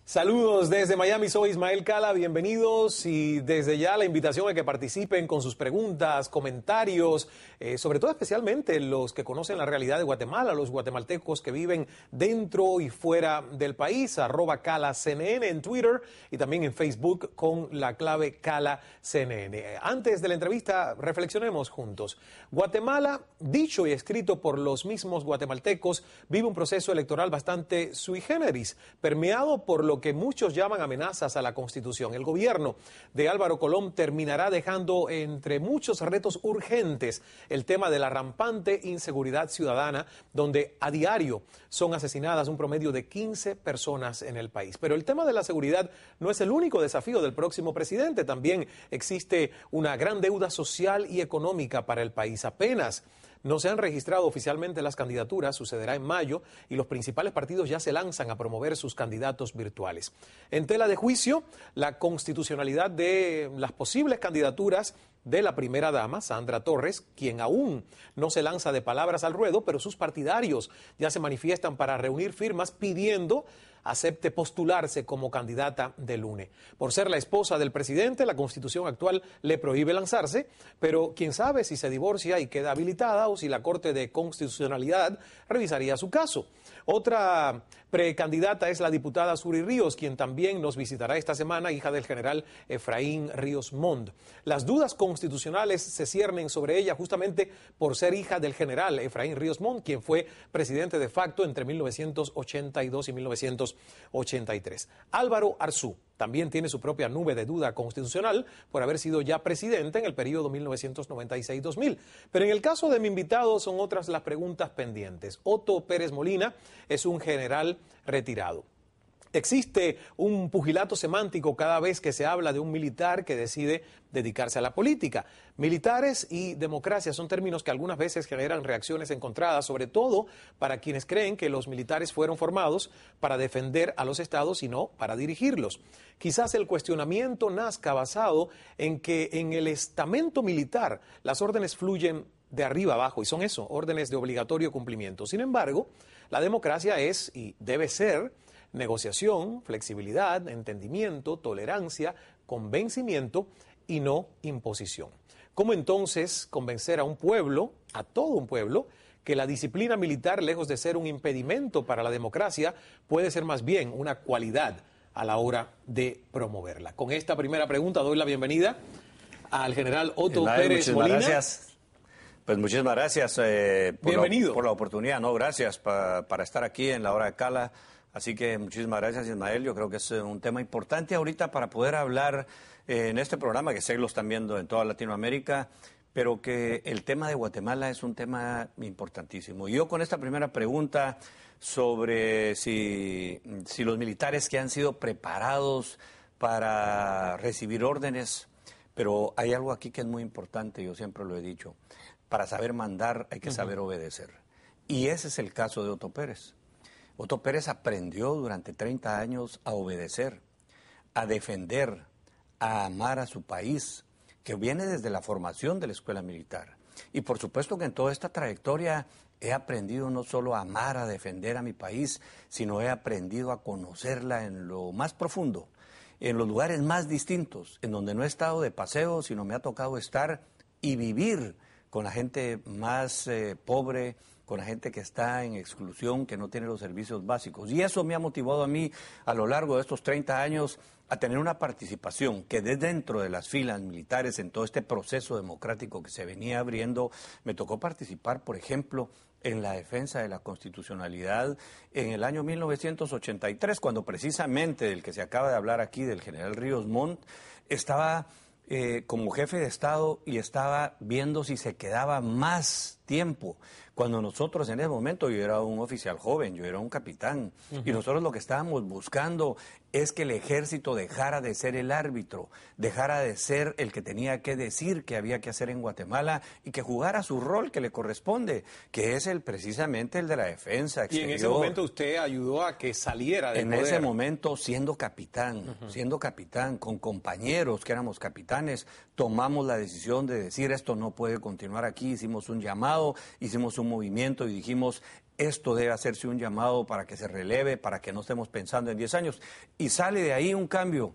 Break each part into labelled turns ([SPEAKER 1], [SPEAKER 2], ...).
[SPEAKER 1] Saludos desde Miami, soy Ismael Cala, bienvenidos y desde ya la invitación a que participen con sus preguntas, comentarios, sobre todo especialmente los que conocen la realidad de Guatemala, los guatemaltecos que viven dentro y fuera del país, @CalaCNN en Twitter y también en Facebook con la clave CalaCNN. Antes de la entrevista, reflexionemos juntos. Guatemala, dicho y escrito por los mismos guatemaltecos, vive un proceso electoral bastante sui generis, permeado por lo que muchos llaman amenazas a la Constitución. El gobierno de Álvaro Colom terminará dejando entre muchos retos urgentes el tema de la rampante inseguridad ciudadana, donde a diario son asesinadas un promedio de 15 personas en el país. Pero el tema de la seguridad no es el único desafío del próximo presidente. También existe una gran deuda social y económica para el país. Apenas no se han registrado oficialmente las candidaturas, sucederá en mayo, y los principales partidos ya se lanzan a promover sus candidatos virtuales. En tela de juicio, la constitucionalidad de las posibles candidaturas de la primera dama, Sandra Torres, quien aún no se lanza de palabras al ruedo, pero sus partidarios ya se manifiestan para reunir firmas pidiendo acepte postularse como candidata del UNE. Por ser la esposa del presidente, la Constitución actual le prohíbe lanzarse, pero quién sabe si se divorcia y queda habilitada o si la Corte de Constitucionalidad revisaría su caso. Otra precandidata es la diputada Suri Ríos, quien también nos visitará esta semana, hija del general Efraín Ríos Montt. Las dudas constitucionales se ciernen sobre ella justamente por ser hija del general Efraín Ríos Montt, quien fue presidente de facto entre 1982 y 1983. Álvaro Arzú también tiene su propia nube de duda constitucional por haber sido ya presidente en el periodo 1996-2000. Pero en el caso de mi invitado son otras las preguntas pendientes. Otto Pérez Molina es un general retirado. Existe un pugilato semántico cada vez que se habla de un militar que decide dedicarse a la política. Militares y democracia son términos que algunas veces generan reacciones encontradas, sobre todo para quienes creen que los militares fueron formados para defender a los estados y no para dirigirlos. Quizás el cuestionamiento nazca basado en que en el estamento militar las órdenes fluyen de arriba abajo y son eso, órdenes de obligatorio cumplimiento. Sin embargo, la democracia es y debe ser negociación, flexibilidad, entendimiento, tolerancia, convencimiento y no imposición. ¿Cómo entonces convencer a un pueblo, a todo un pueblo, que la disciplina militar, lejos de ser un impedimento para la democracia, puede ser más bien una cualidad a la hora de promoverla? Con esta primera pregunta doy la bienvenida al general Otto Pérez Molina.
[SPEAKER 2] Gracias. Pues muchísimas gracias por la oportunidad. No, gracias para estar aquí en la hora de Cala. Así que muchísimas gracias, Ismael. Yo creo que es un tema importante ahorita para poder hablar en este programa, que sé que lo están viendo en toda Latinoamérica, pero que el tema de Guatemala es un tema importantísimo. Yo con esta primera pregunta sobre si los militares que han sido preparados para recibir órdenes, pero hay algo aquí que es muy importante, yo siempre lo he dicho, para saber mandar hay que saber obedecer. Y ese es el caso de Otto Pérez. Otto Pérez aprendió durante 30 años a obedecer, a defender, a amar a su país, que viene desde la formación de la escuela militar. Y por supuesto que en toda esta trayectoria he aprendido no solo a amar, a defender a mi país, sino he aprendido a conocerla en lo más profundo, en los lugares más distintos, en donde no he estado de paseo, sino me ha tocado estar y vivir con la gente más pobre, con la gente que está en exclusión, que no tiene los servicios básicos. Y eso me ha motivado a mí a lo largo de estos 30 años a tener una participación que desde dentro de las filas militares, en todo este proceso democrático que se venía abriendo, me tocó participar, por ejemplo, en la defensa de la constitucionalidad en el año 1983, cuando precisamente del que se acaba de hablar aquí, del general Ríos Montt, estaba como jefe de Estado y estaba viendo si se quedaba más tiempo. Cuando nosotros en ese momento, yo era un oficial joven, yo era un capitán, y nosotros lo que estábamos buscando es que el ejército dejara de ser el árbitro, dejara de ser el que tenía que decir qué había que hacer en Guatemala y que jugara su rol que le corresponde, que es precisamente el de la defensa exterior.
[SPEAKER 1] Y en ese momento usted ayudó a que saliera del poder.
[SPEAKER 2] En ese momento, siendo capitán, con compañeros que éramos capitanes, tomamos la decisión de decir esto no puede continuar aquí, hicimos un llamado, hicimos un movimiento y dijimos esto debe hacerse un llamado para que se releve, para que no estemos pensando en 10 años. Y sale de ahí un cambio,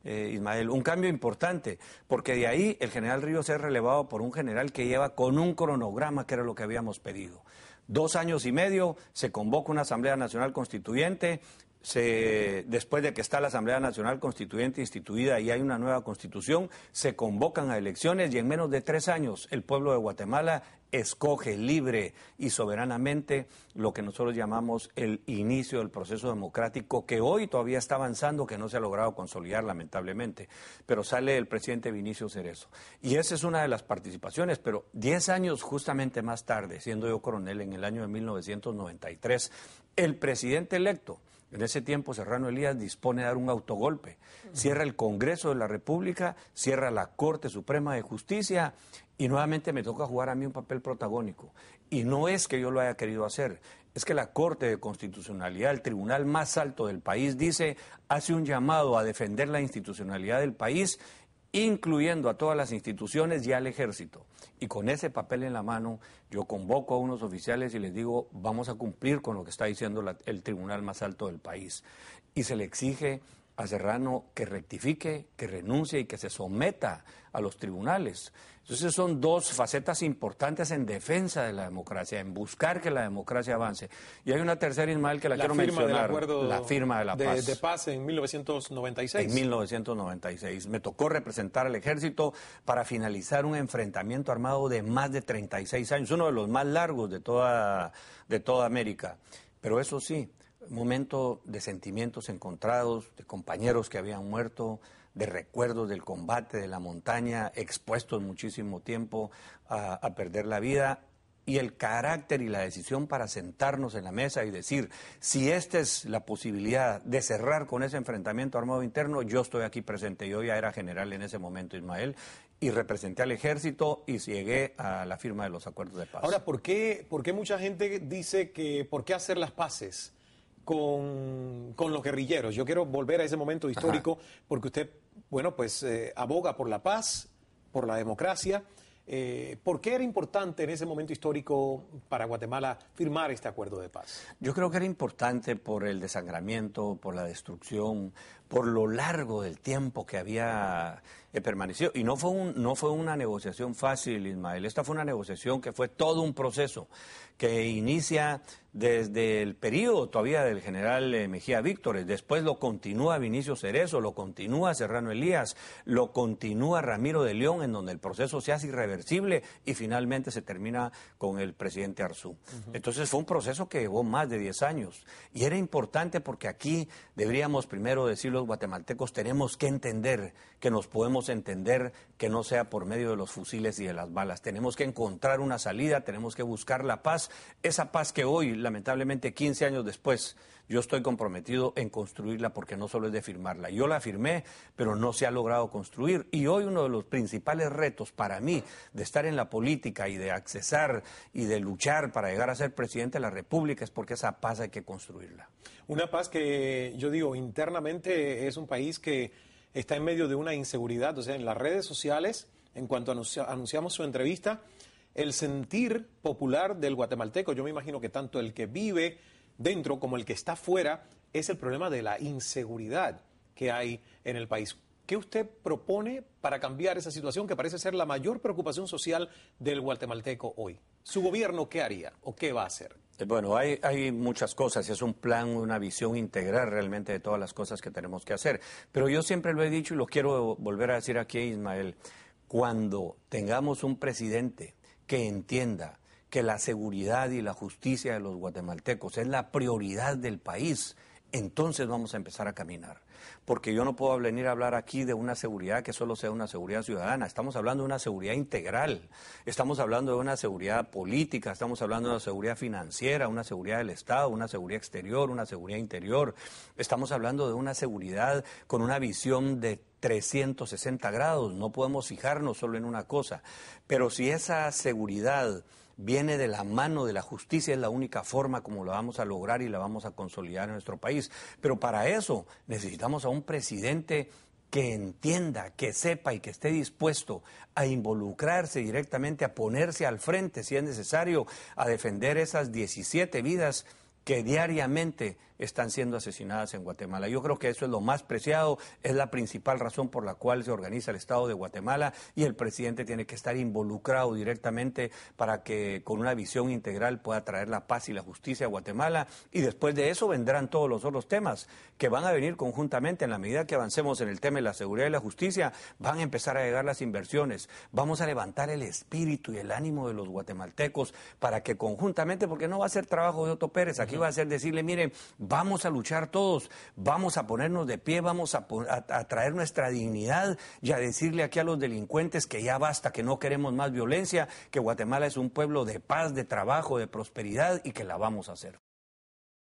[SPEAKER 2] Ismael, un cambio importante, porque de ahí el general Ríos es relevado por un general que lleva con un cronograma, que era lo que habíamos pedido. 2 años y medio, se convoca una Asamblea Nacional Constituyente. Después de que está la Asamblea Nacional Constituyente instituida y hay una nueva constitución, se convocan a elecciones y en menos de 3 años el pueblo de Guatemala escoge libre y soberanamente lo que nosotros llamamos el inicio del proceso democrático, que hoy todavía está avanzando, que no se ha logrado consolidar lamentablemente, pero sale el presidente Vinicio Cerezo. Y esa es una de las participaciones, pero 10 años justamente más tarde, siendo yo coronel en el año de 1993, el presidente electo, en ese tiempo Serrano Elías, dispone de dar un autogolpe. Cierra el Congreso de la República, cierra la Corte Suprema de Justicia y nuevamente me toca jugar a mí un papel protagónico. Y no es que yo lo haya querido hacer, es que la Corte de Constitucionalidad, el tribunal más alto del país, hace un llamado a defender la institucionalidad del país, incluyendo a todas las instituciones y al ejército. Y con ese papel en la mano, yo convoco a unos oficiales y les digo, vamos a cumplir con lo que está diciendo el tribunal más alto del país. Y se le exige a Serrano que rectifique, que renuncie y que se someta a los tribunales. Entonces son 2 facetas importantes en defensa de la democracia, en buscar que la democracia avance. Y hay una tercera, Ismael, que la quiero mencionar, la firma de la paz.
[SPEAKER 1] De paz en 1996.
[SPEAKER 2] En 1996. Me tocó representar al ejército para finalizar un enfrentamiento armado de más de 36 años, uno de los más largos de toda América. Pero eso sí, momento de sentimientos encontrados, de compañeros que habían muerto, de recuerdos del combate de la montaña, expuestos muchísimo tiempo a perder la vida, y el carácter y la decisión para sentarnos en la mesa y decir, si esta es la posibilidad de cerrar con ese enfrentamiento armado interno, yo estoy aquí presente. Yo ya era general en ese momento, Ismael, y representé al ejército y llegué a la firma de los acuerdos de paz.
[SPEAKER 1] Ahora, ¿por qué mucha gente dice que por qué hacer las paces con los guerrilleros? Yo quiero volver a ese momento histórico. Ajá. Porque usted, bueno, pues aboga por la paz, por la democracia. ¿Por qué era importante en ese momento histórico para Guatemala firmar este acuerdo de paz?
[SPEAKER 2] Yo creo que era importante por el desangramiento, por la destrucción, por lo largo del tiempo que había permanecido. Y no fue una negociación fácil, Ismael. Esta fue una negociación que fue todo un proceso que inicia desde el periodo todavía del general Mejía Víctores, después lo continúa Vinicio Cerezo, lo continúa Serrano Elías, lo continúa Ramiro de León, en donde el proceso se hace irreversible y finalmente se termina con el presidente Arzú. Entonces fue un proceso que llevó más de 10 años y era importante porque aquí deberíamos primero decir los guatemaltecos, tenemos que entender que nos podemos entender que no sea por medio de los fusiles y de las balas, tenemos que encontrar una salida, tenemos que buscar la paz, esa paz que hoy, lamentablemente 15 años después, yo estoy comprometido en construirla porque no solo es de firmarla. Yo la firmé, pero no se ha logrado construir. Y hoy uno de los principales retos para mí de estar en la política y de accesar y de luchar para llegar a ser presidente de la República es porque esa paz hay que construirla.
[SPEAKER 1] Una paz que, yo digo, internamente es un país que está en medio de una inseguridad. O sea, en las redes sociales, en cuanto anunciamos su entrevista, el sentir popular del guatemalteco, yo me imagino que tanto el que vive dentro como el que está fuera, es el problema de la inseguridad que hay en el país. ¿Qué usted propone para cambiar esa situación que parece ser la mayor preocupación social del guatemalteco hoy? ¿Su gobierno qué haría o qué va a hacer?
[SPEAKER 2] Bueno, hay muchas cosas, es un plan, una visión integral realmente de todas las cosas que tenemos que hacer. Pero yo siempre lo he dicho y lo quiero volver a decir aquí, Ismael, cuando tengamos un presidente que entienda que la seguridad y la justicia de los guatemaltecos es la prioridad del país, entonces vamos a empezar a caminar. Porque yo no puedo venir a hablar aquí de una seguridad que solo sea una seguridad ciudadana. Estamos hablando de una seguridad integral, estamos hablando de una seguridad política, estamos hablando de una seguridad financiera, una seguridad del Estado, una seguridad exterior, una seguridad interior. Estamos hablando de una seguridad con una visión de 360 grados. No podemos fijarnos solo en una cosa. Pero si esa seguridad viene de la mano de la justicia, es la única forma como la vamos a lograr y la vamos a consolidar en nuestro país. Pero para eso necesitamos a un presidente que entienda, que sepa y que esté dispuesto a involucrarse directamente, a ponerse al frente si es necesario, a defender esas 17 vidas que diariamente están siendo asesinadas en Guatemala. Yo creo que eso es lo más preciado, es la principal razón por la cual se organiza el Estado de Guatemala y el presidente tiene que estar involucrado directamente para que con una visión integral pueda traer la paz y la justicia a Guatemala, y después de eso vendrán todos los otros temas que van a venir conjuntamente. En la medida que avancemos en el tema de la seguridad y la justicia, van a empezar a llegar las inversiones, vamos a levantar el espíritu y el ánimo de los guatemaltecos para que conjuntamente, porque no va a ser trabajo de Otto Pérez, aquí va a ser decirle, miren, vamos a luchar todos, vamos a ponernos de pie, vamos a traer nuestra dignidad y a decirle aquí a los delincuentes que ya basta, que no queremos más violencia, que Guatemala es un pueblo de paz, de trabajo, de prosperidad y que la vamos a hacer.